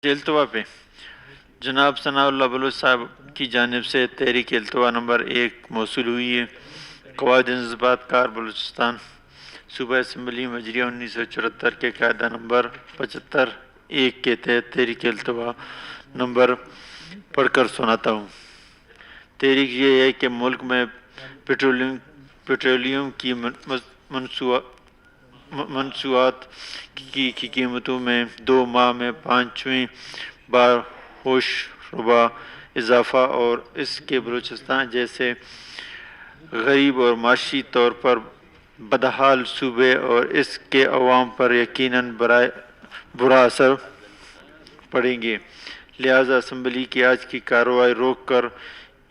التوا پہ جناب ثناء اللہ بلوچ صاحب کی جانب سے تحریک التوا نمبر 1 موصول ہوئی ہے۔ قواعد انضباط کار بلوچستان صوبہ اسمبلی مجریہ 1974 کے قاعدہ نمبر 75(1) کے تحت تحریک التوا نمبر پڑھ کر سناتا ہوں۔ تحریک یہ ہے کہ ملک میں پیٹرولیم کی مصنوعات کی قیمتوں میں 2 ماہ میں 5ویں بار ہوش ربا اضافہ اور اس کے بلوچستان جیسے غریب اور معاشی طور پر بدحال صوبے اور اس کے عوام پر یقیناً برا اثر پڑیں گے، لہذا اسمبلی کی آج کی کارروائی روک کر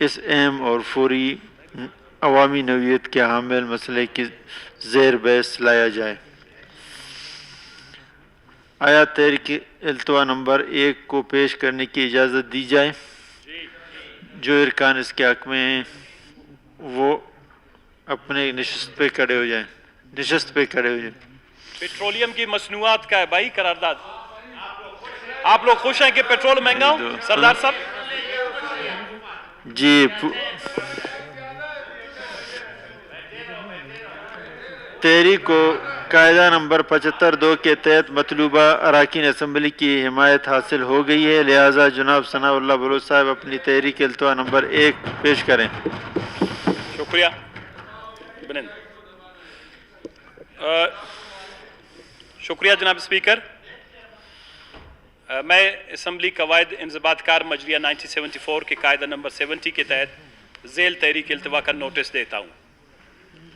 اس اہم اور فوری عوامی نوعیت کے حامل مسئلے کی زیر بحث لایا جائے۔ آیا تحریک التوا نمبر 1 کو پیش کرنے کی اجازت دی جائے؟ جو ارکان اس کے حق میں ہیں وہ اپنے نشست پہ کھڑے ہو جائیں۔ پیٹرولیم کی مصنوعات کا ہے بھائی قرارداد۔ آپ لوگ خوش ہیں کہ پیٹرول مہنگا ہو سردار صاحب؟ جی، تحریک کو قاعدہ نمبر 75(2) کے تحت مطلوبہ اراکین اسمبلی کی حمایت حاصل ہو گئی ہے، لہذا جناب ثناء اللہ بلوچ صاحب اپنی تحریک التوا نمبر 1 پیش کریں۔ شکریہ۔ شکریہ جناب اسپیکر۔ میں اسمبلی قواعد انضباط کار مجریہ 1974 کے قاعدہ نمبر 70 کے تحت ذیل تحریک التوا کا نوٹس دیتا ہوں۔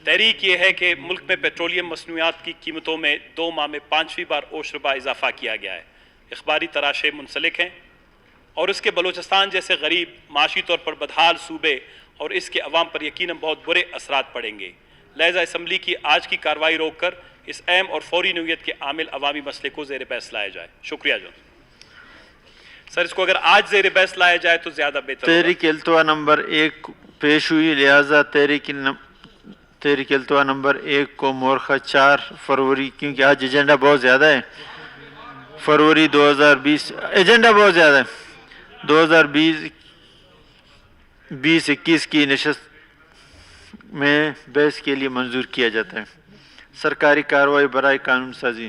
تحریک یہ ہے کہ ملک میں پیٹرولیم مصنوعات کی قیمتوں میں 2 ماہ میں 5ویں بار اوش ربا اضافہ کیا گیا ہے۔ اخباری تراشے منسلک ہیں اور اس کے بلوچستان جیسے غریب معاشی طور پر بدحال صوبے اور اس کے عوام پر یقیناً بہت برے اثرات پڑیں گے، لہذا اسمبلی کی آج کی کارروائی روک کر اس اہم اور فوری نوعیت کے عامل عوامی مسئلے کو زیر بحث لایا جائے۔ شکریہ جو سر، اس کو اگر آج زیر بحث لایا جائے تو زیادہ بہتر ہوگا۔ تحریک التوا نمبر 1 پیش ہوئی، لہذا تحریک التوا نمبر 1 کو مورخہ 4 فروری، کیونکہ آج ایجنڈا بہت زیادہ ہے، فروری 2020 ایجنڈا بہت زیادہ ہے، 2020-21 کی نشست میں بحث کے لیے منظور کیا جاتا ہے۔ سرکاری کارروائی برائے قانون سازی۔